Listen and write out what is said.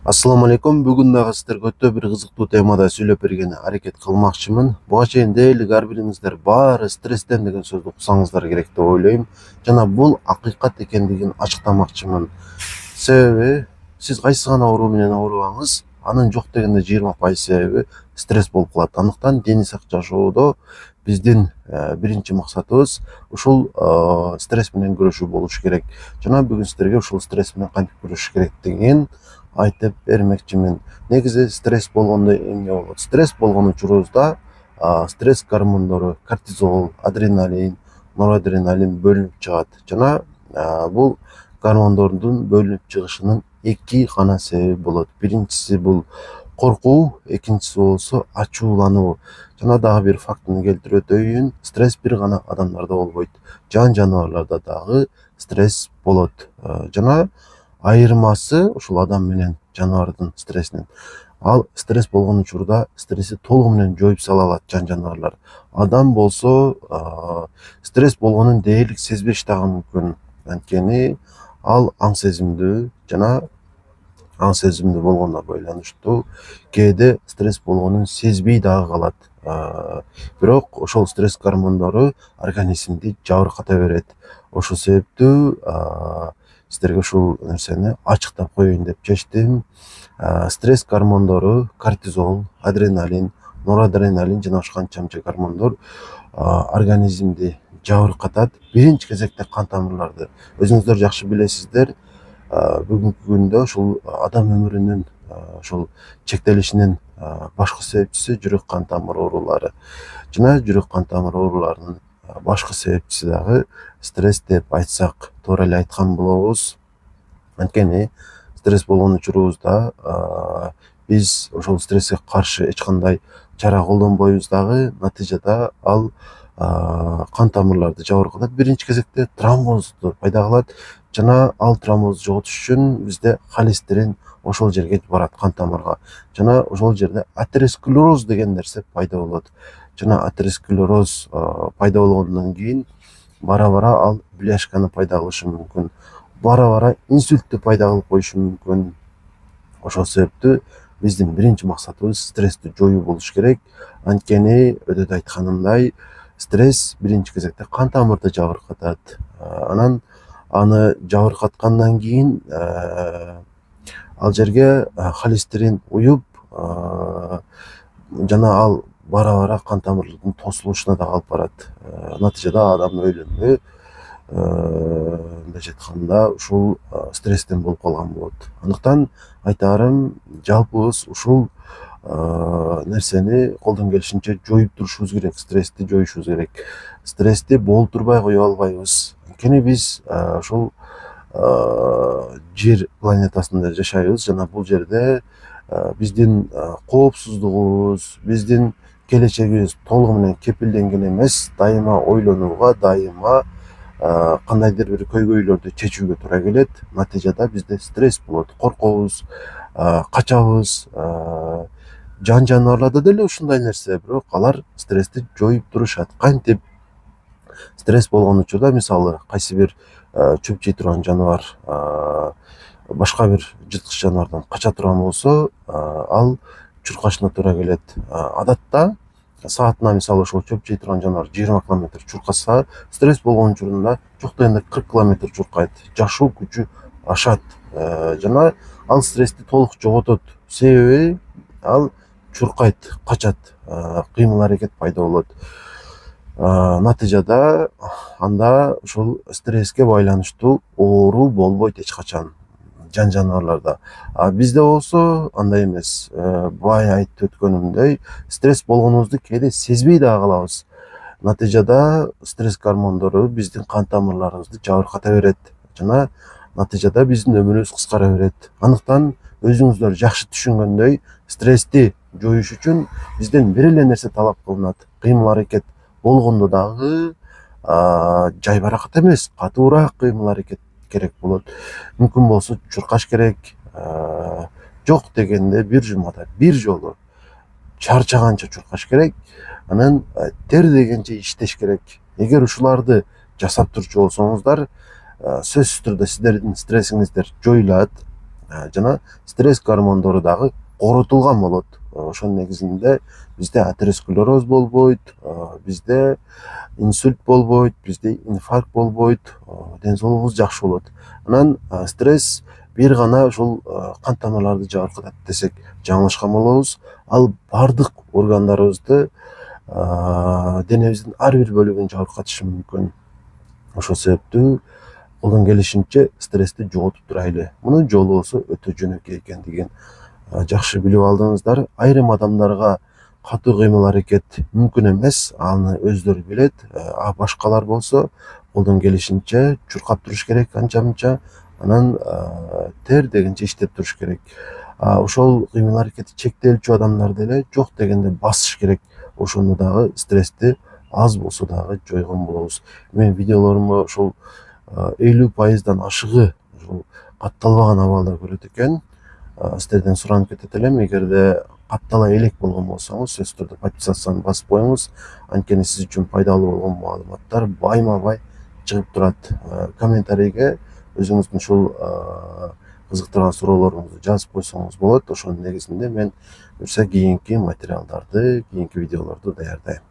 Assalamu alaikum. Бүгүн дагы сиздерге өтө бир кызыктуу темада сүйлөп берген аракет кылмакчымын. Буга чейин дээрлик ар бириңиздер баары стресстен деген сөздү уксаңыздар керек деп ойлойм. Жана бул акыйкат экендигин ачыктамакчымын. Себеби сиз кайсы гана оору менен оорубаңыз, анын жок дегенде 20% себеби стресс болуп калат. Андыктан дени сак жашоодо биздин биринчи максатыбыз ушул стресс менен күрөшүү болуш керек. Жана бүгүн сиздерге ушул стресс менен кантип күрөшүш керектигин айтып бермекчимин. Негизи стресс болгондо эмне болот? Стресс болгон учурубузда стресс гормондору кортизол, адреналин, норадреналин бөлүнүп чыгат. Жана бул гормондордун бөлүнүп чыгышынын эки гана себеби болот. Биринчиси бул коркуу, экинчиси болсо ачуулануу. Жана дагы бир фактыны келтирип өтөйүн. Стресс бир гана адамдарда болбойт. Жан жаныбарларда дагы стресс болот. Жана айырмасы ушул адам менен жаныбардын стрессинин. Ал стресс болгон учурда стресси толугу менен жоюп сала алат жан жаныбарлар. Адам болсо стресс болгонун дээрлик сезбеш дагы мүмкүн. Анткени ал аң сезимдүү жана аң сезимдүү болгонуна байланыштуу кээде стресс болгонун сезбей дагы калат. Бирок ошол стресс гормондору организмди жабырката берет. Ошол себептүү сиздерге ушул нерсени ачыктап коеюн деп чечтим. Стресс гормондору кортизол, адреналин, норадреналин жана ошканча гормондор организмди жабыркатат. Биринчи кезекте кан тамырларды. Өзүңүздөр жакшы билесиздер, бүгүнкү күндө ушул адам өмүрүнүн ушул чектелишинин башкы себепчиси жүрөк кан тамыр оорулары. Жана жүрөк кан тамыр ооруларынын башкы себепчиси дагы стресс деп айтсак туура эле айткан болобуз. Анткени стресс болгон учурубузда биз ошол стресске каршы эч кандай чара колдонбойбуз дагы, натыйжада ал кан тамырларды жабыркатат. Биринчи кезекте тромбозду пайда кылат жана ал тромбозду жоготуш үчүн бизде холестерин ошол жерге барат, кан тамырга. Жана ошол жерде атеросклероз деген нерсе пайда болот. Жана атеросклероз пайда болгондон кийин бара-бара ал бляшканы пайда кылышы мүмкүн. Бара-бара инсультту пайда кылып коюшу мүмкүн. Ошол себептүү биздин биринчи максатыбыз стрессти жоюу болуш керек. Анткени өтөдө айтканымдай, стресс биринчи кезекте кан тамырды жабыркатат. Анан аны жабыркаткандан кийин ал жерге холестерин уюп, жана ал бара-бара кан тамырлардын тосулушуна да алып барат. Натыйжада адам өлүмү мындайча айтканда ушул стресстен болуп калган болот. Андыктан айтарым, жалпыбыз ушул нерсени колдон келишинче жоюп турушубуз керек, стрессти жоюшубуз керек. Стрессти болтурбай кое албайбыз. Анткени биз ушул жер планетасында жашайбыз жана бул жерде биздин коопсуздугубуз, биздин келечегибиз толугу менен кепилденген эмес. Дайыма ойлонууга, дайыма кандайдыр бир көйгөйлөрдү чечүүгө туура келет. Натыйжада бизде стресс болот, коркобуз, качабыз. Жан жаныбарларда деле ушундай нерсе, бирок алар стрессти жоюп турушат. Кантип? Стресс болгон учурда, мисалы, кайсы бир чөп жей турган жаныбар башка бир жырткыч жаныбардан кача турган болсо, ал чуркашына туура келет. Адатта саатына, мисалы, ошол чөп жей турган жаныбар 20 километр чуркаса, стресс болгон учурунда жок дегенде 40 километр чуркайт. Жашоо күчү ашат. Жана ал стрессти толук жоготот. Себеби ал чуркайт, качат, кыймыл аракет пайда болот. Натыйжада анда ушул стресске байланыштуу оору болбойт эч качан жан жаныбарларда. Бизде болсо андай эмес. Бай айтып өткөнүмдөй, стресс болгонубузду кээде сезбей дагы калабыз. Натыйжада стресс гормондору биздин кан тамырларыбызды жабырката берет жана натыйжада биздин өмүрүбүз кыскара берет. Андыктан өзүңүздөр жакшы түшүнгөндөй, стрессти жоюш үчүн бизден бир эле нерсе талап кылынат. Кыймыл аракет болгондо дагы жайбаракат эмес, катуураак кыймыл аракет керек болот. Мүмкүн болсо чуркаш керек. Жок дегенде бир жумада бир жолу чарчаганча чуркаш керек. Анан тер дегенче иштеш керек. Эгер ушуларды жасап турчу болсоңуздар, сөзсүз түрдө сиздердин стрессиңиздер жоюлат. жана стресс гормондору дагы коротулган болот. Ошонун негизинде бизде атеросклероз болбойт, бизде инсульт болбойт, бизде инфаркт болбойт, ден соолугубуз жакшы болот. Анан стресс бир гана ушул кан тамырларды жабыркатат десек жаңылышкан болобуз. Ал бардык органдарыбызды, денебиздин ар бир бөлүгүн жабыркатышы мүмкүн. Ошол себептүү колдон келишинче стрессти жоготуп турайлы. Мунун жолу болсо өтө жөнөкөй экендигин жакшы билип алдыңыздар. Айрым адамдарга катуу кыймыл аракет мүмкүн эмес, аны өздөрү билет. А башкалар болсо колдон келишинче чуркап туруш керек анча мынча, анан тер дегенче иштеп туруш керек. Ошол кыймыл аракети чектелчү адамдарды эле жок дегенде басыш керек. Ошону дагы стрессти аз болсо дагы жойгон болобуз. Мен видеолорумда ошол 50% ашыгы ушул катталбаган абалда көрөт экен. Сиздерден суранып кетет элем, эгерде каттала элек болгон болсоңуз, сөзсүз түрдө подписацияны басып коюңуз. Анткени сиз үчүн пайдалуу болгон маалыматтар байма-бай чыгып турат. Комментарийге өзүңүздүн ушул кызыктырган суроолоруңузду жазып койсоңуз болот. Ошонун негизинде мен буюрса кийинки материалдарды, кийинки видеолорду даярдайм.